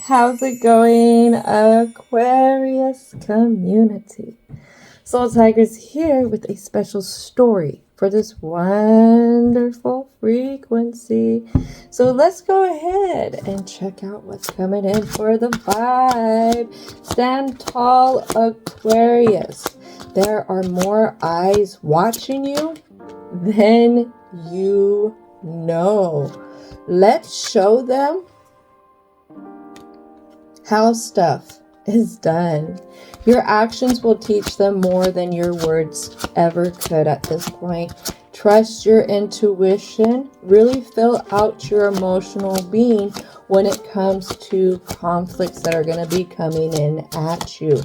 How's it going, Aquarius community? Soul Tigers here with a special story for this wonderful frequency. So let's go ahead and check out what's coming in for the vibe. Stand tall, Aquarius. There are more eyes watching you than you know. Let's show them how stuff is done. Your actions will teach them more than your words ever could at this point. Trust your intuition. Really fill out your emotional being when it comes to conflicts that are going to be coming in at you.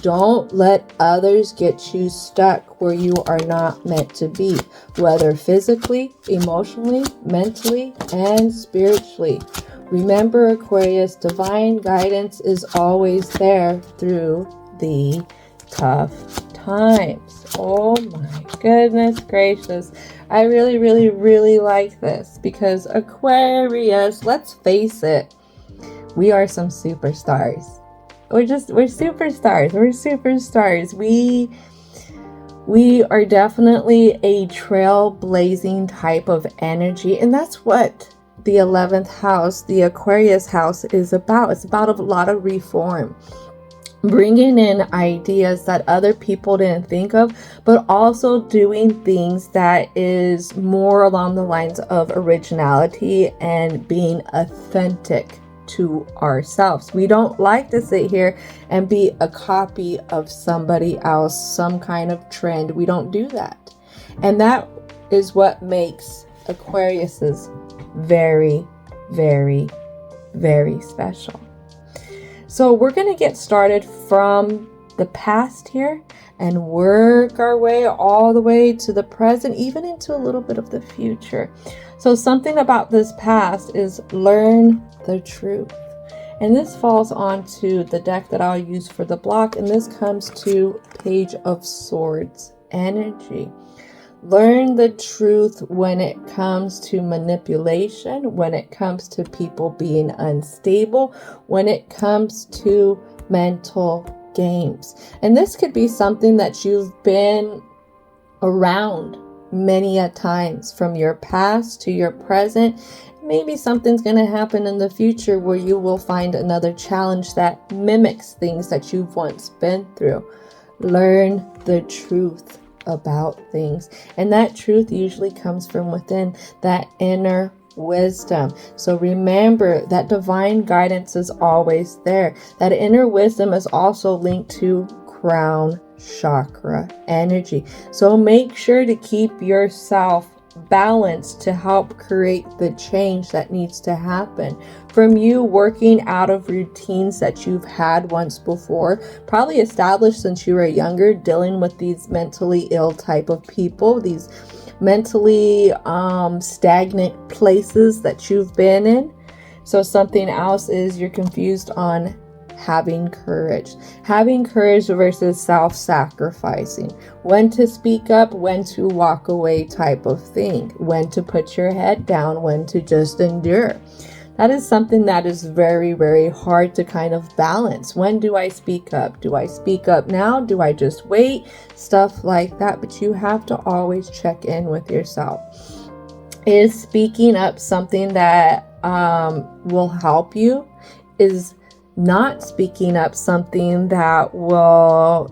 Don't let others get you stuck where you are not meant to be, whether physically, emotionally, mentally, and spiritually. Remember, Aquarius, divine guidance is always there through the tough times. Oh my goodness gracious. I really like this because Aquarius, let's face it, we are some superstars. We're superstars. We're superstars. We are definitely a trailblazing type of energy, and that's what the 11th house, the Aquarius house, is about. It's about a lot of reform, bringing in ideas that other people didn't think of, but also doing things that is more along the lines of originality and being authentic to ourselves. We don't like to sit here and be a copy of somebody else, some kind of trend. We don't do that. And that is what makes Aquarius's very special. So we're going to get started from the past here and work our way all the way to the present, even into a little bit of the future. So something about this past is learn the truth. And this falls onto the deck that I'll use for the block, and this comes to Page of Swords energy. Learn the truth when it comes to manipulation, when it comes to people being unstable, when it comes to mental games. And this could be something that you've been around many a times, from your past to your present. Maybe something's going to happen in the future where you will find another challenge that mimics things that you've once been through. Learn the truth about things, and that truth usually comes from within, that inner wisdom. So remember that divine guidance is always there. That inner wisdom is also linked to crown chakra energy. So make sure to keep yourself balanced to help create the change that needs to happen. From you working out of routines that you've had once before, probably established since you were younger, dealing with these mentally ill type of people, these mentally stagnant places that you've been in. So something else is you're confused on having courage versus self-sacrificing, when to speak up, when to walk away type of thing, when to put your head down, when to just endure. That is something that is very hard to kind of balance. When do I speak up? Do I speak up now? Do I just wait? Stuff like that. But you have to always check in with yourself. Is speaking up something that will help you? Is not speaking up something that will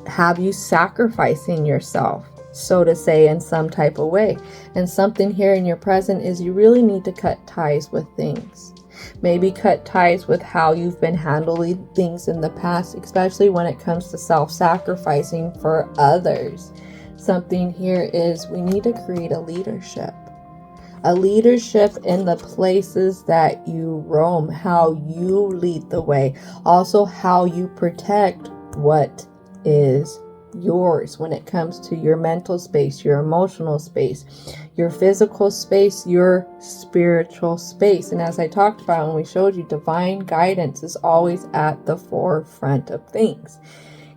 have you sacrificing yourself, so to say, in some type of way? And something here in your present is you really need to cut ties with things. Maybe cut ties with how you've been handling things in the past, especially when it comes to self-sacrificing for others. Something here is we need to create a leadership in the places that you roam, how you lead the way, also how you protect what is yours when it comes to your mental space, your emotional space, your physical space, your spiritual space. And as I talked about when we showed you, divine guidance is always at the forefront of things.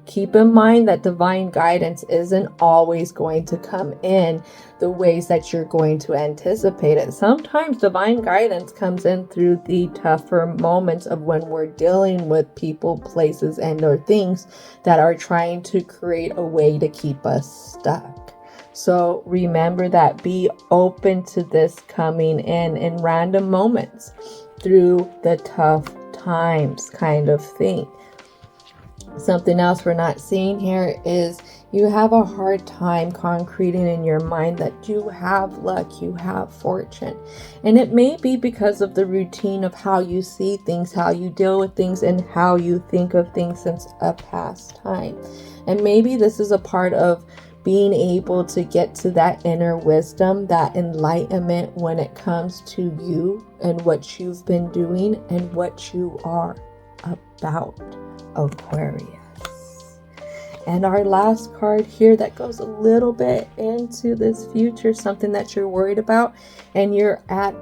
Keep in mind that divine guidance isn't always going to come in the ways that you're going to anticipate it. Sometimes divine guidance comes in through the tougher moments of when we're dealing with people, places, and or things that are trying to create a way to keep us stuck. So remember that. Be open to this coming in random moments through the tough times kind of thing. Something else we're not seeing here is you have a hard time concreting in your mind that you have luck, you have fortune. And it may be because of the routine of how you see things, how you deal with things, and how you think of things since a past time. And maybe this is a part of being able to get to that inner wisdom, that enlightenment when it comes to you and what you've been doing and what you are about, Aquarius. And our last card here that goes a little bit into this future, something that you're worried about and you're at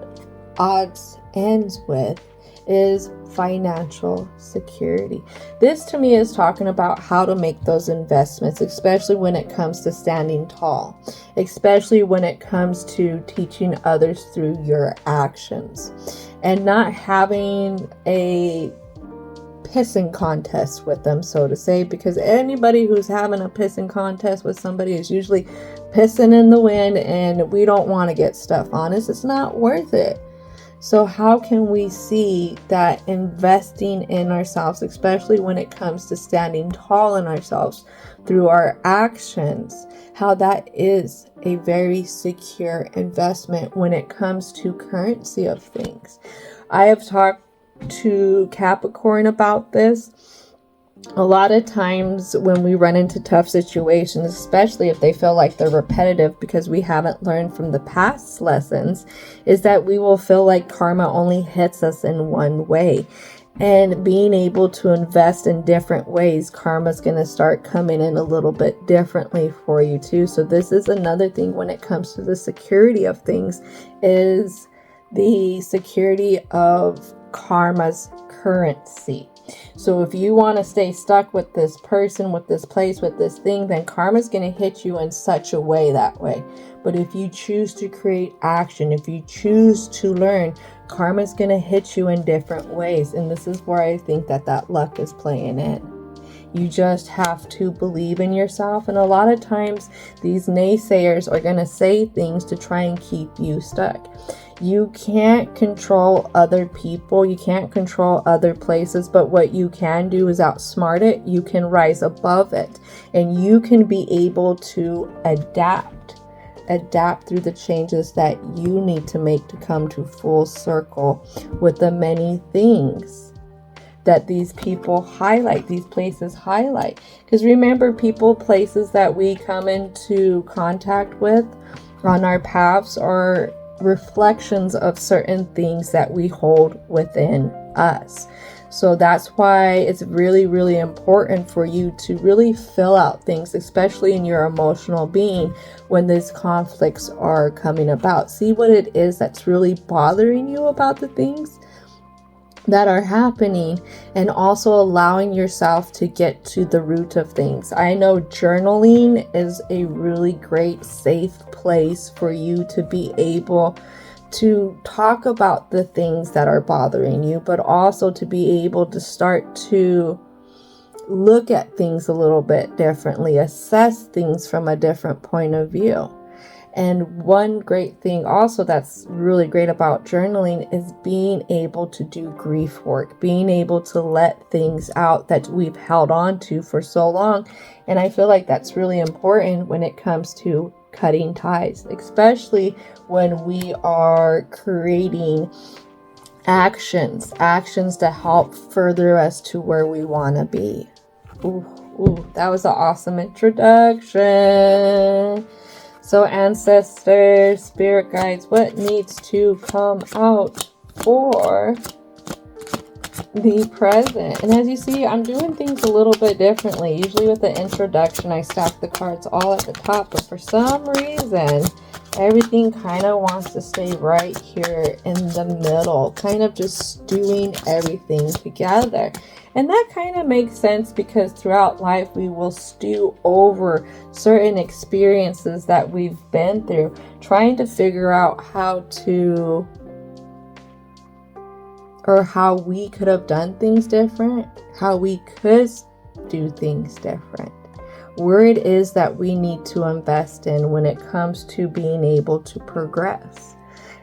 odds ends with, is financial security. This to me is talking about how to make those investments, especially when it comes to standing tall, especially when it comes to teaching others through your actions and not having a pissing contest with them, so to say, because anybody who's having a pissing contest with somebody is usually pissing in the wind, and we don't want to get stuff on us. It's not worth it. So how can we see that investing in ourselves, especially when it comes to standing tall in ourselves through our actions, how that is a very secure investment when it comes to currency of things? I have talked to Capricorn about this. A lot of times when we run into tough situations, especially if they feel like they're repetitive because we haven't learned from the past lessons, is that we will feel like karma only hits us in one way. And being able to invest in different ways, karma's going to start coming in a little bit differently for you too. So this is another thing when it comes to the security of things, is the security of karma's currency. So if you want to stay stuck with this person, with this place, with this thing, then karma's going to hit you in such a way that way. But if you choose to create action, if you choose to learn, karma's going to hit you in different ways. And this is where I think that luck is playing in. You just have to believe in yourself. And a lot of times these naysayers are going to say things to try and keep you stuck. You can't control other people. You can't control other places. But what you can do is outsmart it. You can rise above it. And you can be able to adapt through the changes that you need to make to come to full circle with the many things that these people highlight, these places highlight. Because remember, people, places that we come into contact with on our paths are reflections of certain things that we hold within us. So that's why it's really, really important for you to really fill out things, especially in your emotional being, when these conflicts are coming about. See what it is that's really bothering you about the things that are happening, and also allowing yourself to get to the root of things. I know journaling is a really great safe place for you to be able to talk about the things that are bothering you, but also to be able to start to look at things a little bit differently, assess things from a different point of view. And one great thing also that's really great about journaling is being able to do grief work, being able to let things out that we've held on to for so long. And I feel like that's really important when it comes to cutting ties, especially when we are creating actions to help further us to where we want to be. Ooh, that was an awesome introduction. So ancestors, spirit guides, what needs to come out for the present? And as you see, I'm doing things a little bit differently. Usually with the introduction, I stack the cards all at the top, but for some reason, Everything kind of wants to stay right here in the middle, kind of just stewing everything together. And that kind of makes sense because throughout life we will stew over certain experiences that we've been through, trying to figure out how to, or how we could have done things different, how we could do things different. Where it is that we need to invest in when it comes to being able to progress.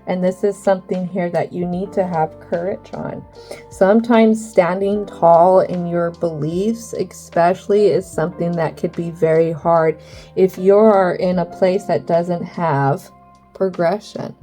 And this is something here that you need to have courage on. Sometimes standing tall in your beliefs, especially, is something that could be very hard if you're in a place that doesn't have progression.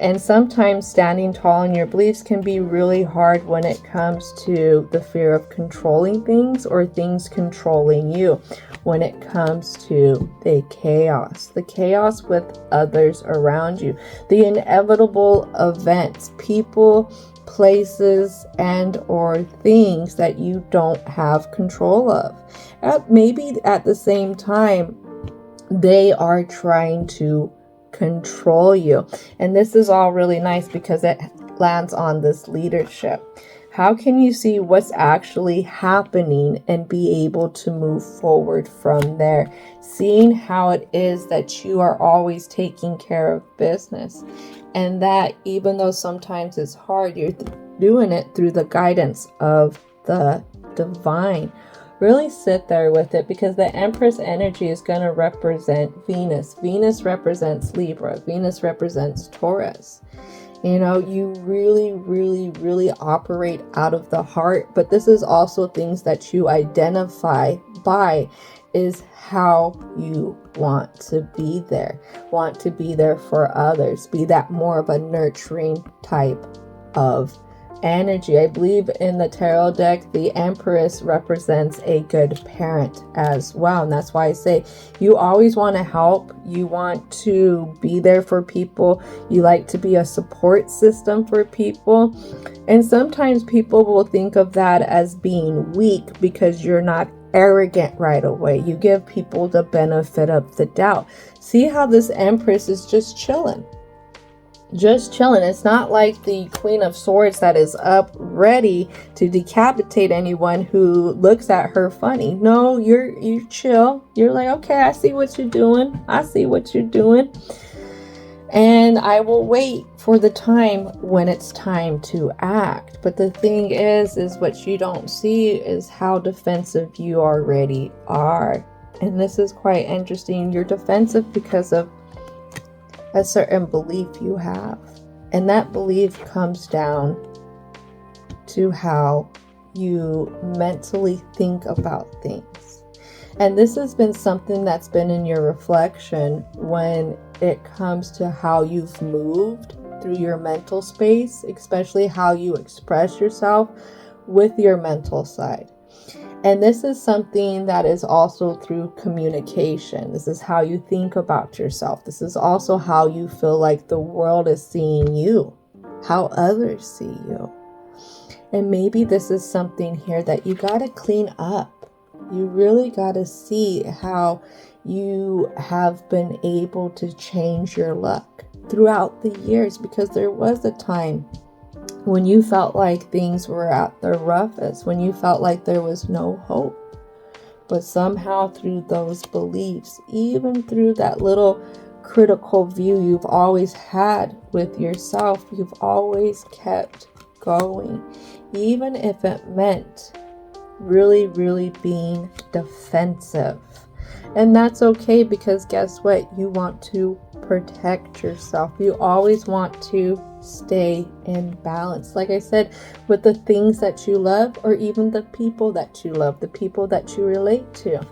And sometimes standing tall in your beliefs can be really hard when it comes to the fear of controlling things or things controlling you. When it comes to the chaos with others around you, the inevitable events, people, places, and or things that you don't have control of. Maybe at the same time, they are trying to control you. And this is all really nice because it lands on this leadership. How can you see what's actually happening and be able to move forward from there? Seeing how it is that you are always taking care of business. And that even though sometimes it's hard, you're doing it through the guidance of the divine. Really sit there with it, because the Empress energy is going to represent Venus. Venus represents Libra. Venus represents Taurus. You know, you really operate out of the heart, but this is also things that you identify by, is how you want to be there for others, be that more of a nurturing type of energy. I believe in the tarot deck, the Empress represents a good parent as well. And that's why I say you always want to help. You want to be there for people. You like to be a support system for people. And sometimes people will think of that as being weak because you're not arrogant right away. You give people the benefit of the doubt. See how this Empress is just chilling. It's not like the Queen of Swords that is up ready to decapitate anyone who looks at her funny. No, you're chill. You're like, okay, I see what you're doing. And I will wait for the time when it's time to act. But the thing is what you don't see is how defensive you already are. And this is quite interesting. You're defensive because of a certain belief you have, and that belief comes down to how you mentally think about things. And this has been something that's been in your reflection when it comes to how you've moved through your mental space, especially how you express yourself with your mental side. And this is something that is also through communication. This is how you think about yourself. This is also how you feel like the world is seeing you, how others see you. And maybe this is something here that you got to clean up. You really got to see how you have been able to change your luck throughout the years, because there was a time when you felt like things were at their roughest, when you felt like there was no hope. But somehow through those beliefs, even through that little critical view you've always had with yourself, you've always kept going. Even if it meant really being defensive. And that's okay, because guess what? You want to protect yourself. You always want to stay in balance. Like I said, with the things that you love, or even the people that you love, the people that you relate to.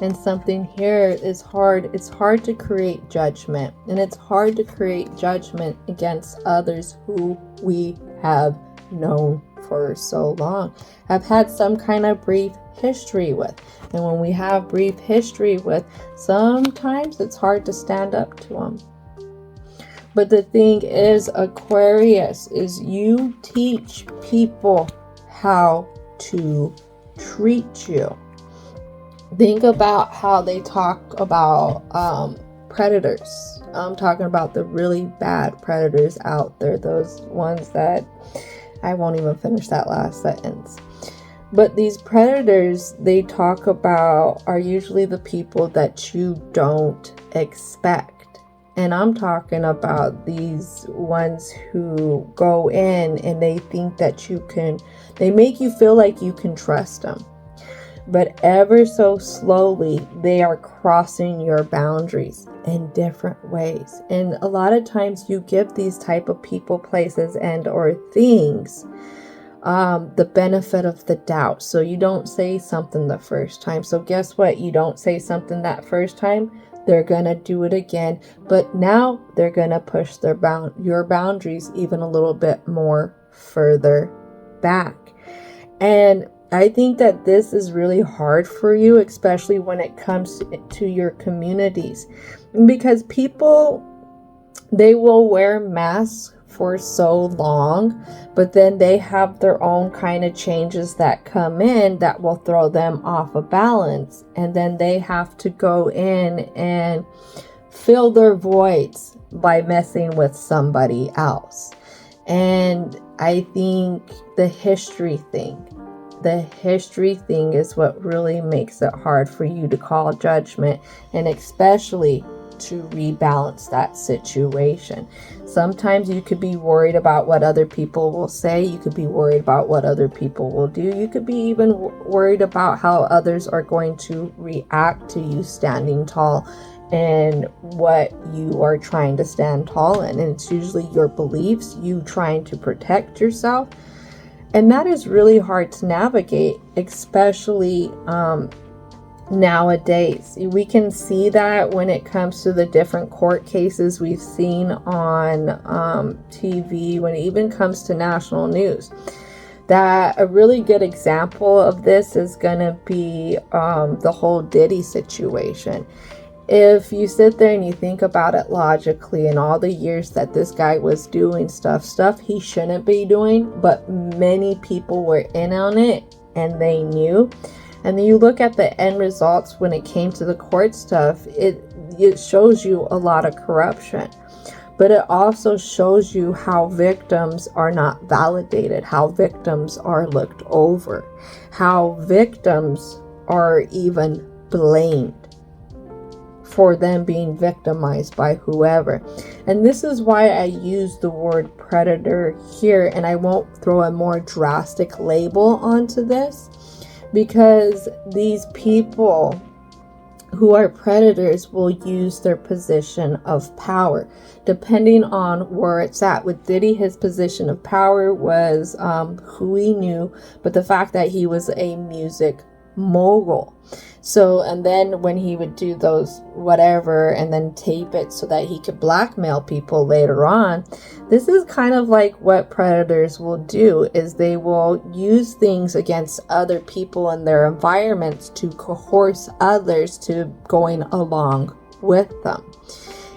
And something here is hard. It's hard to create judgment. And it's hard to create judgment against others who we have known for so long, have had some kind of brief history with. And when we have brief history with, sometimes it's hard to stand up to them. But the thing is, Aquarius, is you teach people how to treat you. Think about how they talk about predators. I'm talking about the really bad predators out there, those ones that I won't even finish that last sentence. But these predators they talk about are usually the people that you don't expect. And I'm talking about these ones who go in and they think that they make you feel like you can trust them. But ever so slowly, they are crossing your boundaries in different ways. And a lot of times you give these type of people, places, and or things the benefit of the doubt. So you don't say something the first time. So guess what? You don't say something that first time, they're going to do it again. But now they're going to push your boundaries even a little bit more further back. And I think that this is really hard for you, especially when it comes to your communities, because people, they will wear masks for so long, but then they have their own kind of changes that come in that will throw them off a balance. And then they have to go in and fill their voids by messing with somebody else. And I think the history thing is what really makes it hard for you to call judgment, and especially to rebalance that situation. Sometimes you could be worried about what other people will say. You could be worried about what other people will do. You could be even worried about how others are going to react to you standing tall and what you are trying to stand tall in. And it's usually your beliefs, you trying to protect yourself. And that is really hard to navigate, especially nowadays. We can see that when it comes to the different court cases we've seen on TV, when it even comes to national news. That a really good example of this is going to be the whole Diddy situation. If you sit there and you think about it logically, and all the years that this guy was doing stuff he shouldn't be doing, but many people were in on it and they knew. And then you look at the end results when it came to the court stuff, it shows you a lot of corruption. But it also shows you how victims are not validated, how victims are looked over, how victims are even blamed for them being victimized by whoever. And this is why I use the word predator here, and I won't throw a more drastic label onto this, because these people who are predators will use their position of power depending on where it's at. With Diddy, his position of power was who he knew, but the fact that he was a music mogul. So, and then when he would do those whatever and then tape it so that he could blackmail people later on, this is kind of like what predators will do, is they will use things against other people in their environments to coerce others to going along with them.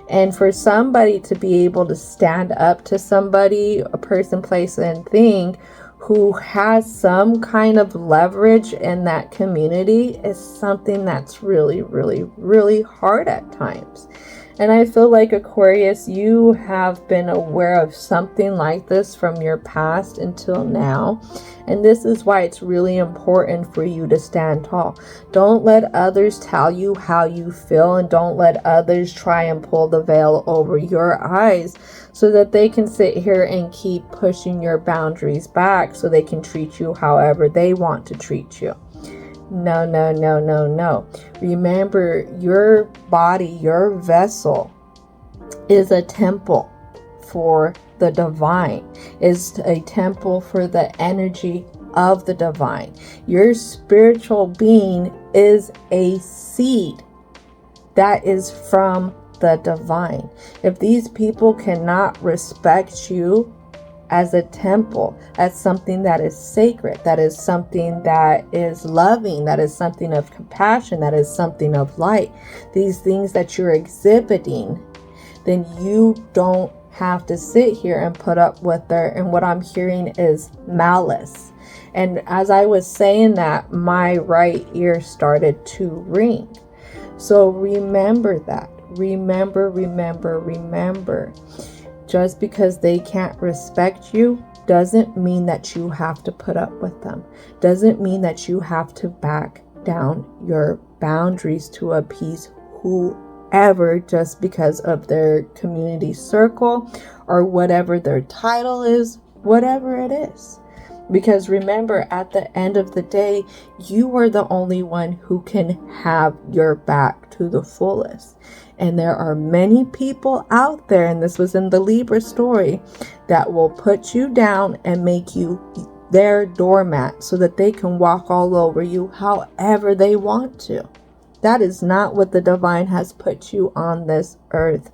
And for somebody to be able to stand up to somebody, a person, place, and thing who has some kind of leverage in that community is something that's really, really, really hard at times. And I feel like, Aquarius, you have been aware of something like this from your past until now. And this is why it's really important for you to stand tall. Don't let others tell you how you feel, and don't let others try and pull the veil over your eyes so that they can sit here and keep pushing your boundaries back so they can treat you however they want to treat you. No, no, no, no, no. Remember, your body, your vessel is a temple for the divine, is a temple for the energy of the divine. Your spiritual being is a seed that is from the divine. If these people cannot respect you as a temple, as something that is sacred, that is something that is loving, that is something of compassion, that is something of light, these things that you're exhibiting, then you don't have to sit here and put up with their, and what I'm hearing is malice. And as I was saying that, my right ear started to ring. So remember that. remember, remember, remember. Just because they can't respect you doesn't mean that you have to put up with them. Doesn't mean that you have to back down your boundaries to appease whoever just because of their community circle or whatever their title is, whatever it is. Because remember, at the end of the day, you are the only one who can have your back to the fullest. And there are many people out there, and this was in the Libra story, that will put you down and make you their doormat so that they can walk all over you however they want to. That is not what the divine has put you on this earth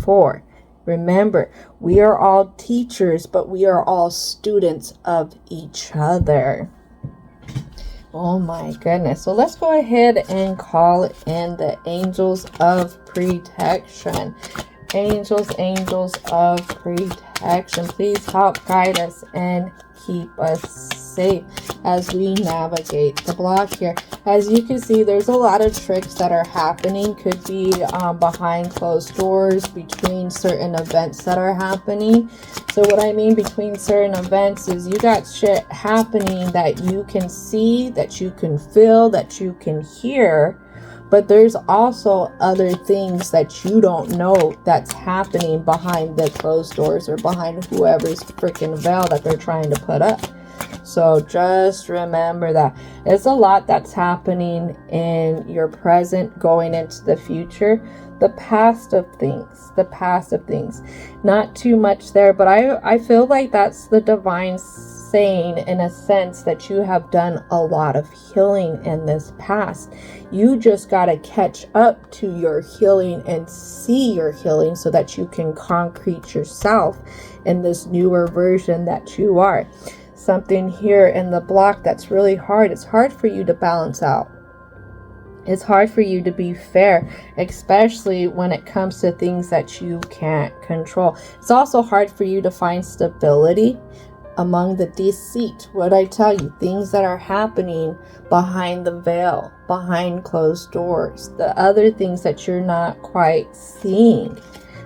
for. Remember, we are all teachers, but we are all students of each other. Oh my goodness. So let's go ahead and call in the angels of protection. Angels, angels of protection. Please help guide us and keep us safe as we navigate the block here. As you can see, there's a lot of tricks that are happening. Could be behind closed doors, between certain events that are happening. So what I mean between certain events is you got shit happening that you can see, that you can feel, that you can hear. But there's also other things that you don't know that's happening behind the closed doors or behind whoever's freaking veil that they're trying to put up. So just remember that it's a lot that's happening in your present going into the future. The past of things, not too much there, but I feel like that's the divine saying in a sense that you have done a lot of healing in this past. You just got to catch up to your healing and see your healing so that you can concrete yourself in this newer version that you are. Something here in the block that's really hard. It's hard for you to balance out. It's hard for you to be fair, especially when it comes to things that you can't control. It's also hard for you to find stability among the deceit. What I tell you, things that are happening behind the veil, behind closed doors, the other things that you're not quite seeing.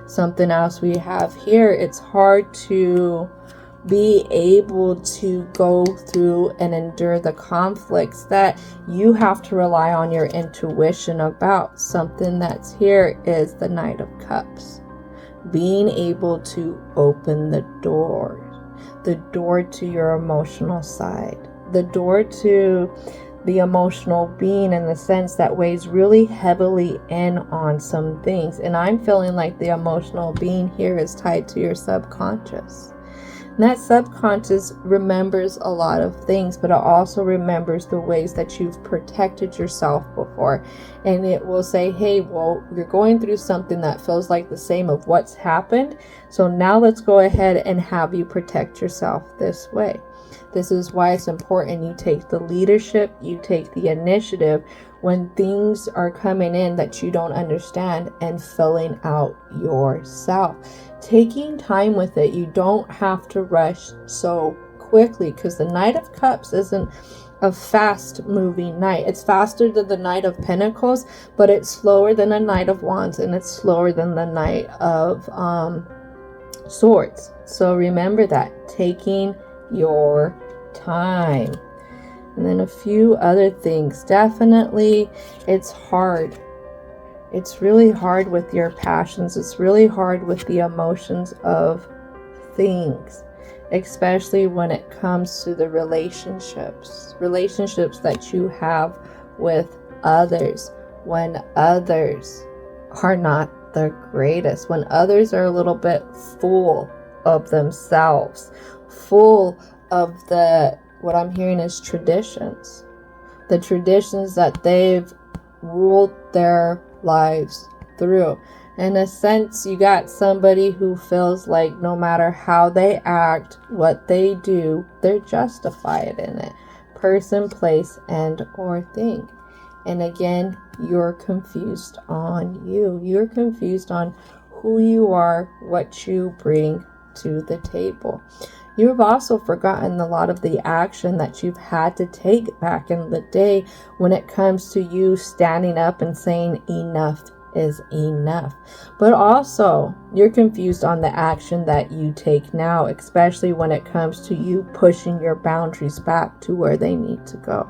Something else we have here, it's hard to be able to go through and endure the conflicts that you have to rely on your intuition about. Something that's here is the Knight of Cups. Being able to open the door to your emotional side, the door to the emotional being in the sense that weighs really heavily in on some things. And I'm feeling like the emotional being here is tied to your subconscious. And that subconscious remembers a lot of things, but it also remembers the ways that you've protected yourself before. And it will say, hey, well, you're going through something that feels like the same of what's happened. So now let's go ahead and have you protect yourself this way. This is why it's important you take the leadership, you take the initiative when things are coming in that you don't understand and filling out yourself. Taking time with it. You don't have to rush so quickly because the Knight of Cups isn't a fast moving knight. It's faster than the Knight of Pentacles, but it's slower than the Knight of Wands, and it's slower than the Knight of Swords. So remember that, taking your time. And then a few other things. Definitely, it's hard. It's really hard with your passions. It's really hard with the emotions of things, especially when it comes to the relationships that you have with others, when others are not the greatest, when others are a little bit full of themselves, full of what I'm hearing is traditions, the traditions that they've ruled their lives through. In a sense, you got somebody who feels like no matter how they act, what they do, they're justified in it. Person, place, and or thing. And again, you're confused on you. You're confused on who you are, what you bring to the table. You've also forgotten a lot of the action that you've had to take back in the day when it comes to you standing up and saying enough is enough. But also, you're confused on the action that you take now, especially when it comes to you pushing your boundaries back to where they need to go.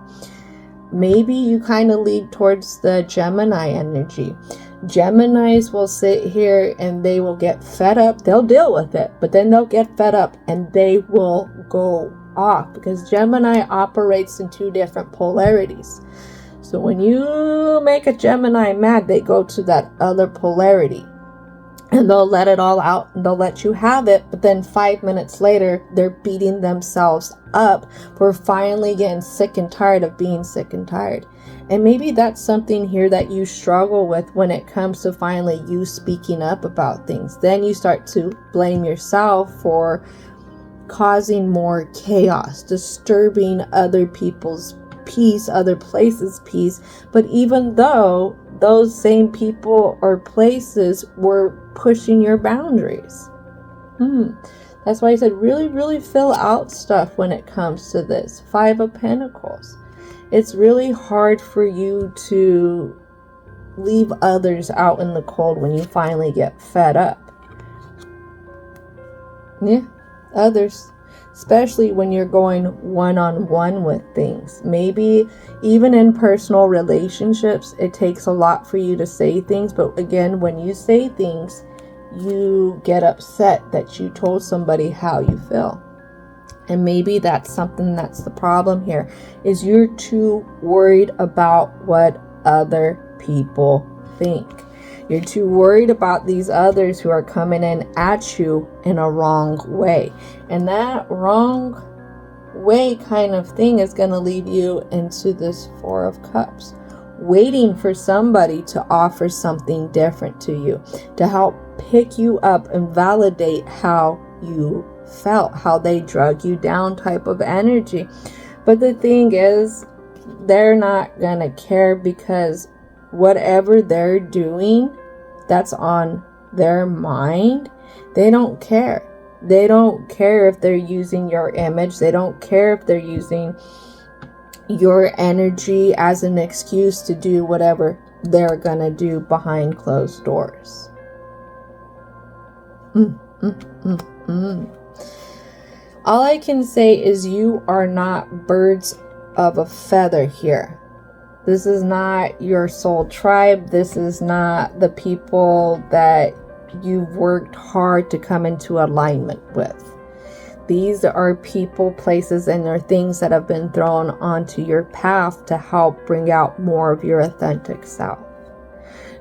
Maybe you kind of lead towards the Gemini energy. Geminis will sit here and they will get fed up. They'll deal with it, but then they'll get fed up and they will go off, because Gemini operates in two different polarities. So when you make a Gemini mad, they go to that other polarity and they'll let it all out and they'll let you have it. But then 5 minutes later, they're beating themselves up for finally getting sick and tired of being sick and tired. And maybe that's something here that you struggle with when it comes to finally you speaking up about things. Then you start to blame yourself for causing more chaos, disturbing other people's peace, other places' peace. But even though those same people or places were pushing your boundaries. That's why I said really fill out stuff when it comes to this. 5 of Pentacles. It's really hard for you to leave others out in the cold when you finally get fed up. Yeah, others. Especially when you're going one-on-one with things. Maybe even in personal relationships, it takes a lot for you to say things. But again, when you say things, you get upset that you told somebody how you feel. And maybe that's something that's the problem here, is you're too worried about what other people think. You're too worried about these others who are coming in at you in a wrong way. And that wrong way kind of thing is going to lead you into this 4 of Cups. Waiting for somebody to offer something different to you, to help pick you up and validate how you felt, how they drug you down type of energy. But the thing is, they're not going to care, because whatever they're doing that's on their mind, they don't care. They don't care if they're using your image. They don't care if they're using your energy as an excuse to do whatever they're gonna do behind closed doors. All I can say is you are not birds of a feather here. This is not your soul tribe. This is not the people that you've worked hard to come into alignment with. These are people, places, and there are things that have been thrown onto your path to help bring out more of your authentic self.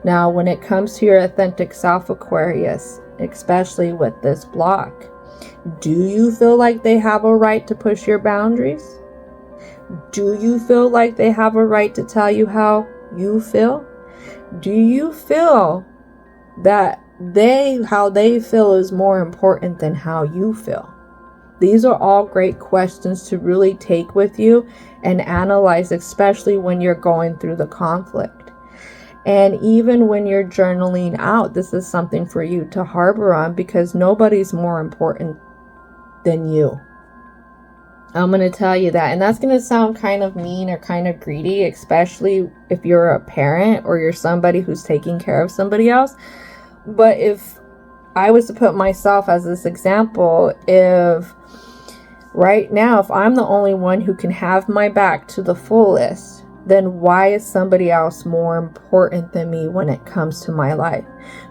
Now, when it comes to your authentic self, Aquarius, especially with this block, do you feel like they have a right to push your boundaries? Do you feel like they have a right to tell you how you feel? Do you feel that how they feel is more important than how you feel? These are all great questions to really take with you and analyze, especially when you're going through the conflict. And even when you're journaling out, this is something for you to harbor on, because nobody's more important than you. I'm going to tell you that. And that's going to sound kind of mean or kind of greedy, especially if you're a parent or you're somebody who's taking care of somebody else. But if I was to put myself as this example, if right now, if I'm the only one who can have my back to the fullest, then why is somebody else more important than me when it comes to my life?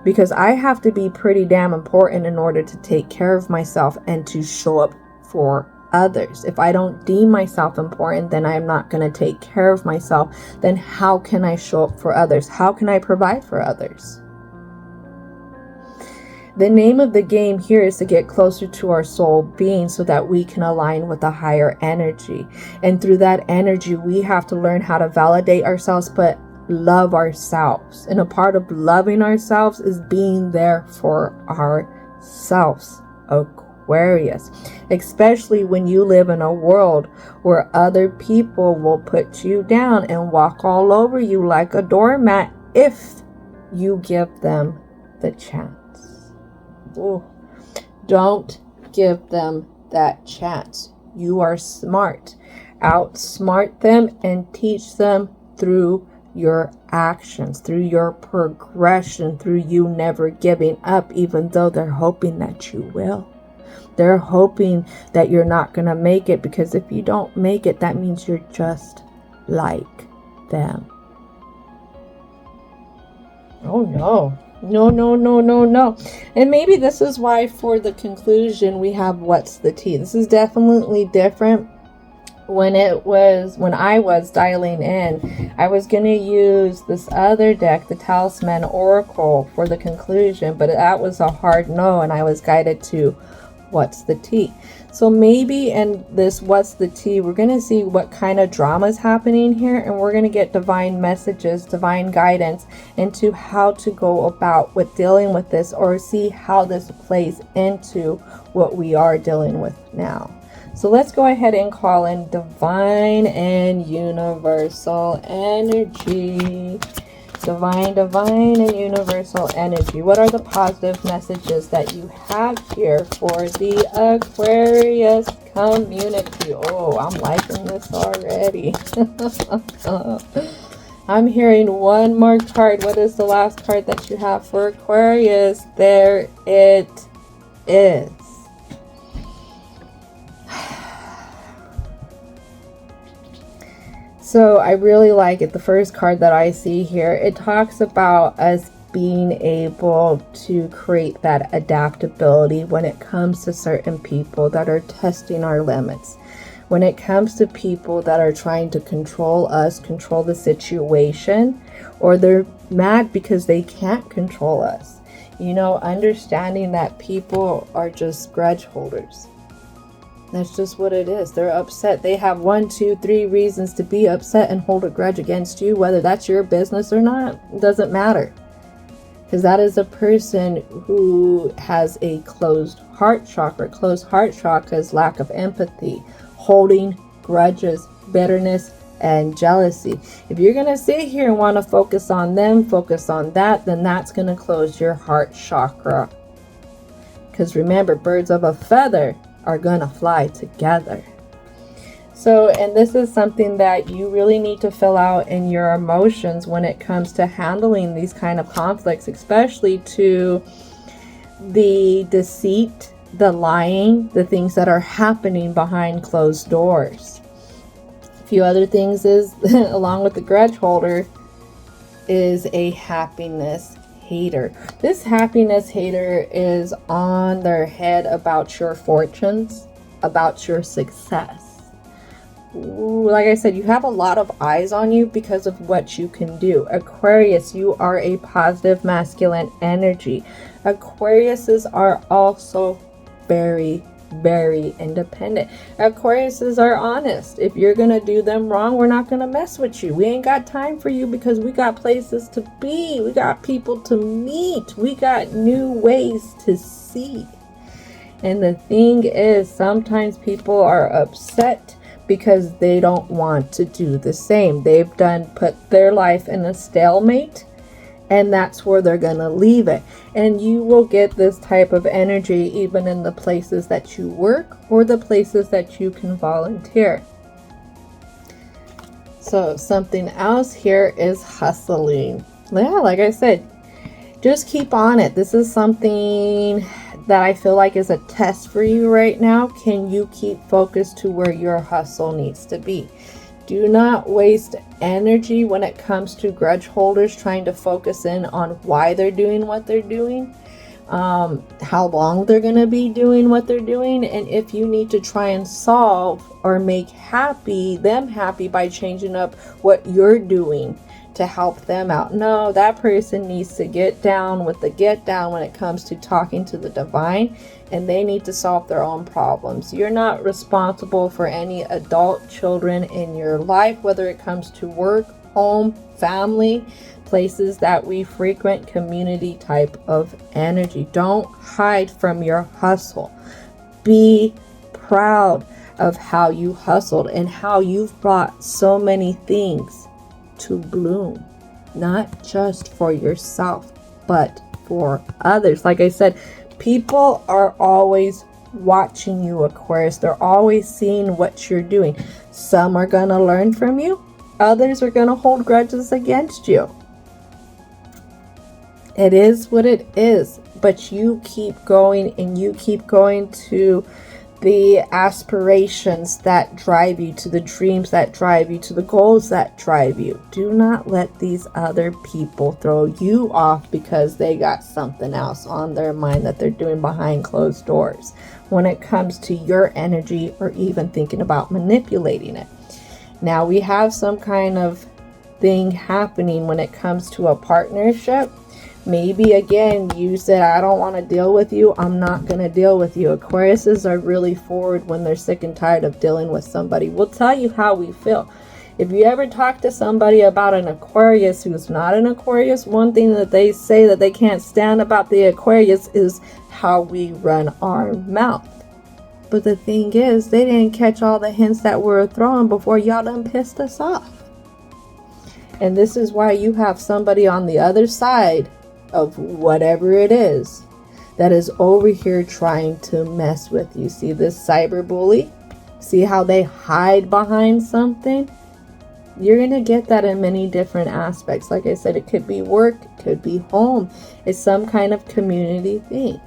Because I have to be pretty damn important in order to take care of myself and to show up for others. If I don't deem myself important, then I'm not going to take care of myself. Then how can I show up for others? How can I provide for others? The name of the game here is to get closer to our soul being so that we can align with a higher energy. And through that energy, we have to learn how to validate ourselves, but love ourselves. And a part of loving ourselves is being there for ourselves. Aquarius, especially when you live in a world where other people will put you down and walk all over you like a doormat if you give them the chance. Ooh. Don't give them that chance. You are smart. Outsmart them and teach them through your actions, through your progression, through you never giving up, even though they're hoping that you will. They're hoping that you're not going to make it, because if you don't make it, that means you're just like them. Oh no. No, no, no, no, no. And maybe this is why for the conclusion we have what's the tea. This is definitely different. When I was dialing in, I was going to use this other deck, the Talisman Oracle, for the conclusion, but that was a hard no, and I was guided to what's the tea. So maybe in this what's the tea, we're going to see what kind of drama is happening here, and we're going to get divine messages, divine guidance into how to go about with dealing with this, or see how this plays into what we are dealing with now. So let's go ahead and call in divine and universal energy. Divine and universal energy. What are the positive messages that you have here for the Aquarius community? Oh, I'm liking this already. I'm hearing one more card. What is the last card that you have for Aquarius? There it is. So I really like it. The first card that I see here, it talks about us being able to create that adaptability when it comes to certain people that are testing our limits. When it comes to people that are trying to control us, control the situation, or they're mad because they can't control us. You know, understanding that people are just grudge holders. That's just what it is. They're upset. They have 1, 2, 3 reasons to be upset and hold a grudge against you. Whether that's your business or not, it doesn't matter. Because that is a person who has a closed heart chakra. Closed heart chakra is lack of empathy, holding grudges, bitterness, and jealousy. If you're going to sit here and want to focus on them, focus on that, then that's going to close your heart chakra. Because remember, birds of a feather are gonna fly together. So, and this is something that you really need to fill out in your emotions when it comes to handling these kind of conflicts, especially to the deceit, the lying, the things that are happening behind closed doors. A few other things is, along with the grudge holder, is a happiness hater. This happiness hater is on their head about your fortunes, about your success. Like I said, you have a lot of eyes on you because of what you can do. Aquarius, you are a positive masculine energy. Aquariuses are also very, very independent. Aquariuses are honest. If you're gonna do them wrong, we're not gonna mess with you. We ain't got time for you because we got places to be. We got people to meet. We got new ways to see. And the thing is, sometimes people are upset because they don't want to do the same. They've put their life in a stalemate, and that's where they're gonna leave it. And you will get this type of energy even in the places that you work or the places that you can volunteer. So something else here is hustling. Yeah, like I said, just keep on it. This is something that I feel like is a test for you right now. Can you keep focused to where your hustle needs to be? Do not waste energy when it comes to grudge holders trying to focus in on why they're doing what they're doing, how long they're going to be doing what they're doing, and if you need to try and solve or make them happy by changing up what you're doing to help them out. No, that person needs to get down with the get down when it comes to talking to the divine, and they need to solve their own problems. You're not responsible for any adult children in your life, whether it comes to work, home, family, places that we frequent, community type of energy. Don't hide from your hustle. Be proud of how you hustled and how you've brought so many things to bloom, not just for yourself, but for others. Like I said, people are always watching you, Aquarius. They're always seeing what you're doing. Some are going to learn from you. others are going to hold grudges against you. It is what it is, but you keep going, and you keep going to the aspirations that drive you, to the dreams that drive you, to the goals that drive you. Do not let these other people throw you off because they got something else on their mind that they're doing behind closed doors when it comes to your energy, or even thinking about manipulating it. Now, we have some kind of thing happening when it comes to a partnership. Maybe again, you said, I don't want to deal with you. I'm not going to deal with you. Aquariuses are really forward when they're sick and tired of dealing with somebody. We'll tell you how we feel. If you ever talk to somebody about an Aquarius who's not an Aquarius, one thing that they say that they can't stand about the Aquarius is how we run our mouth. But the thing is, they didn't catch all the hints that we're throwing before y'all done pissed us off. And this is why you have somebody on the other side of whatever it is that is over here trying to mess with you. See this cyber bully? See how they hide behind something? You're going to get that in many different aspects. Like I said, it could be work, it could be home. It's some kind of community thing.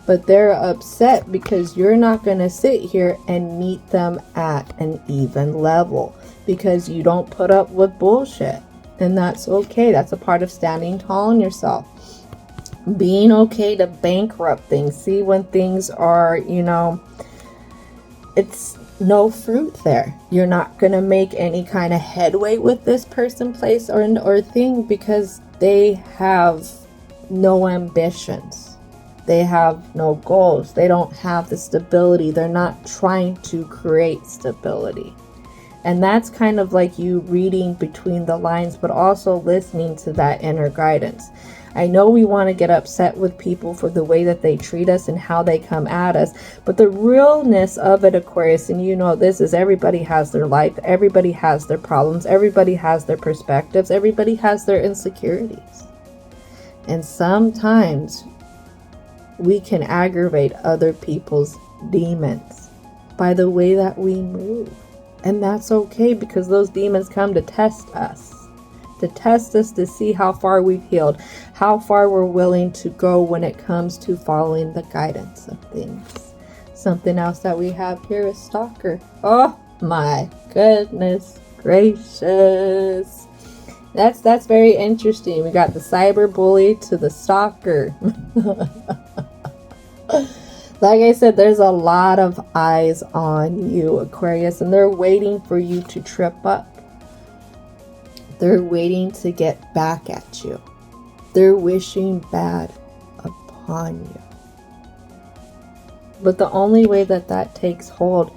But they're upset because you're not going to sit here and meet them at an even level, because you don't put up with bullshit. And that's okay. That's a part of standing tall in yourself. Being okay to bankrupt things. See, when things are, it's no fruit there. You're not going to make any kind of headway with this person, place, or thing, because they have no ambitions. They have no goals. They don't have the stability. They're not trying to create stability. And that's kind of like you reading between the lines, but also listening to that inner guidance. I know we want to get upset with people for the way that they treat us and how they come at us, but the realness of it, Aquarius, and this is, everybody has their life, everybody has their problems, everybody has their perspectives, everybody has their insecurities. And sometimes we can aggravate other people's demons by the way that we move. And that's okay, because those demons come to test us. To see how far we've healed, how far we're willing to go when it comes to following the guidance of things. Something else that we have here is Stalker. Oh my goodness gracious. That's very interesting. We got the cyber bully to the Stalker. Like I said, there's a lot of eyes on you, Aquarius, and they're waiting for you to trip up. They're waiting to get back at you. They're wishing bad upon you. But the only way that takes hold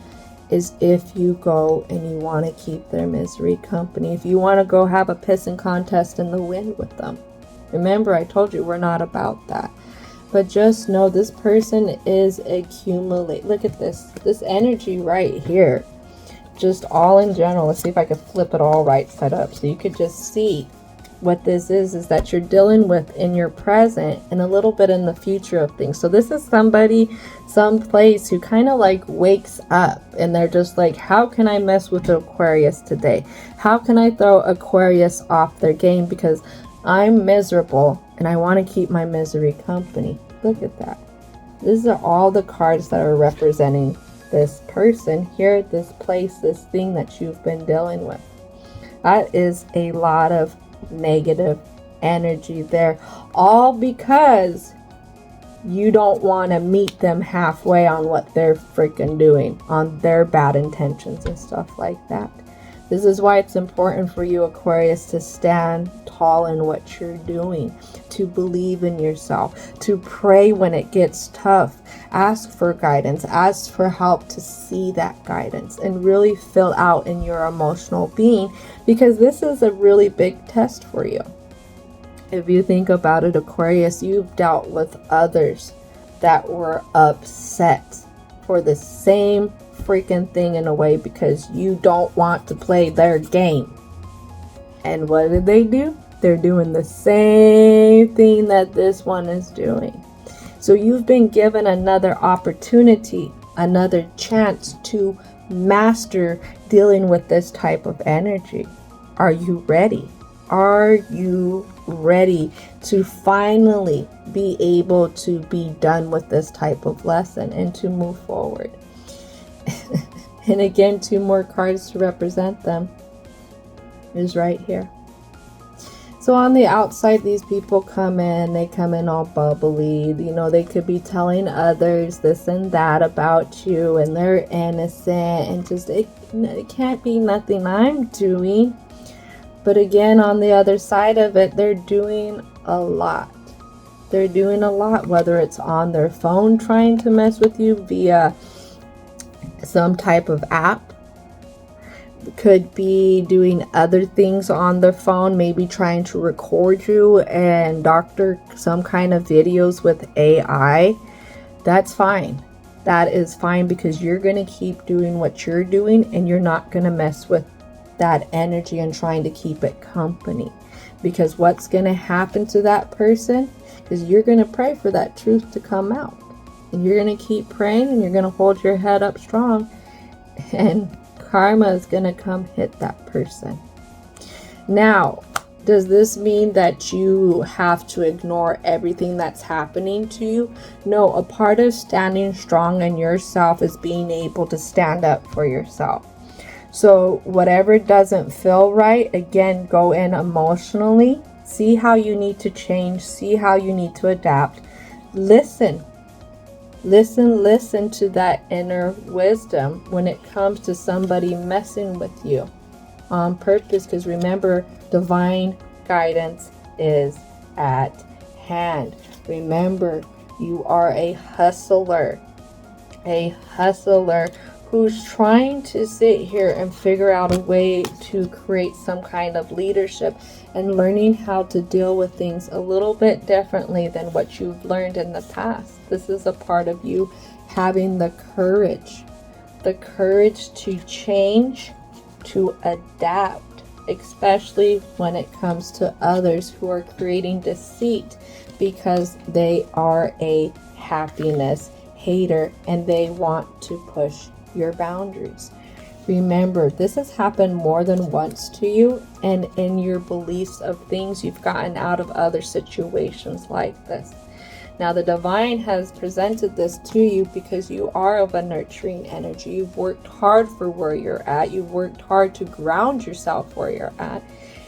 is if you go and you want to keep their misery company. If you want to go have a pissing contest in the wind with them. Remember, I told you we're not about that. But just know this person is accumulate. Look at this energy right here. Just all in general. Let's see if I can flip it all right side up so you could just see what this is that you're dealing with in your present and a little bit in the future of things. So this is somebody, someplace who kind of like wakes up and they're just like, how can I mess with Aquarius today? How can I throw Aquarius off their game? Because I'm miserable and I want to keep my misery company. Look at that. These are all the cards that are representing this person here, this place, this thing that you've been dealing with. That is a lot of negative energy there, all because you don't want to meet them halfway on what they're freaking doing, on their bad intentions and stuff like that. This is why it's important for you, Aquarius, to stand tall in what you're doing, to believe in yourself, to pray when it gets tough, ask for guidance, ask for help to see that guidance and really fill out in your emotional being, because this is a really big test for you. If you think about it, Aquarius, you've dealt with others that were upset for the same freaking thing in a way because you don't want to play their game. And what did they do? They're doing the same thing that this one is doing. So you've been given another opportunity, another chance to master dealing with this type of energy. Are you ready? Are you ready to finally be able to be done with this type of lesson and to move forward? And again, 2 more cards to represent them is right here. So on the outside, these people come in, they come in all bubbly, you know, they could be telling others this and that about you, and they're innocent, and just, it can't be nothing I'm doing. But again, on the other side of it, they're doing a lot. They're doing a lot, whether it's on their phone trying to mess with you via some type of app. Could be doing other things on their phone, maybe trying to record you and doctor some kind of videos with AI. That's fine. That is fine, because you're going to keep doing what you're doing, and you're not going to mess with that energy and trying to keep it company. Because what's going to happen to that person is you're going to pray for that truth to come out, and you're going to keep praying, and you're going to hold your head up strong, and karma is going to come hit that person. Now, does this mean that you have to ignore everything that's happening to you? No, a part of standing strong in yourself is being able to stand up for yourself. So whatever doesn't feel right, again, go in emotionally, see how you need to change, see how you need to adapt. Listen to that inner wisdom when it comes to somebody messing with you on purpose, because remember, divine guidance is at hand. Remember, you are a hustler who's trying to sit here and figure out a way to create some kind of leadership and learning how to deal with things a little bit differently than what you've learned in the past. This is a part of you having the courage to change, to adapt, especially when it comes to others who are creating deceit, because they are a happiness hater and they want to push your boundaries. Remember, this has happened more than once to you, and in your beliefs of things, you've gotten out of other situations like this. Now, the divine has presented this to you because you are of a nurturing energy. You've worked hard for where you're at. You've worked hard to ground yourself where you're at.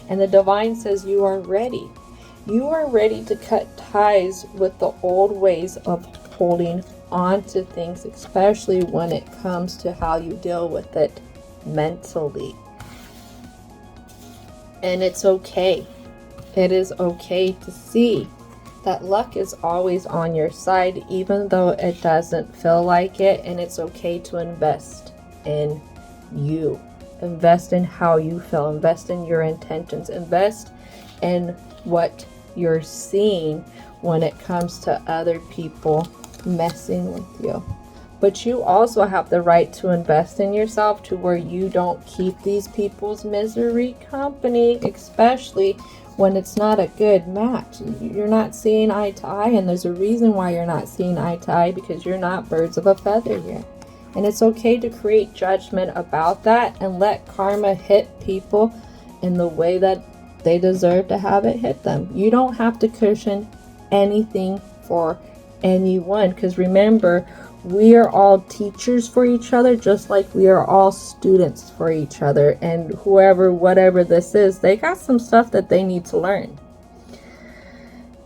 And the divine says you are ready. You are ready to cut ties with the old ways of holding on to things, especially when it comes to how you deal with it mentally. And it's okay. It is okay to see that luck is always on your side, even though it doesn't feel like it. And it's okay to invest in you. Invest in how you feel. Invest in your intentions. Invest in what you're seeing when it comes to other people messing with you. But you also have the right to invest in yourself to where you don't keep these people's misery company, especially when it's not a good match. You're not seeing eye to eye, and there's a reason why you're not seeing eye to eye, because you're not birds of a feather here. And it's okay to create judgment about that and let karma hit people in the way that they deserve to have it hit them. You don't have to cushion anything for anyone, because remember, we are all teachers for each other, just like we are all students for each other. And whatever this is, they got some stuff that they need to learn.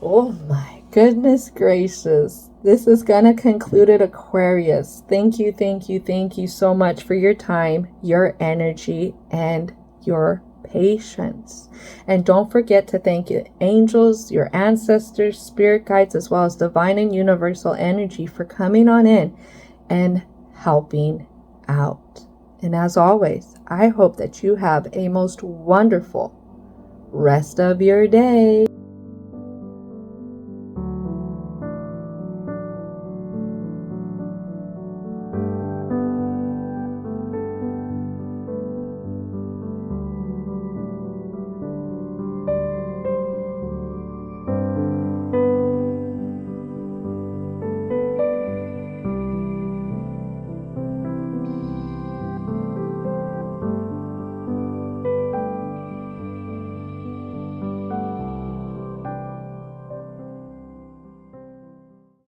Oh my goodness gracious. This is gonna conclude it, Aquarius. Thank you so much for your time, your energy, and your patience. And don't forget to thank your angels, your ancestors, spirit guides, as well as divine and universal energy for coming on in and helping out. And as always, I hope that you have a most wonderful rest of your day.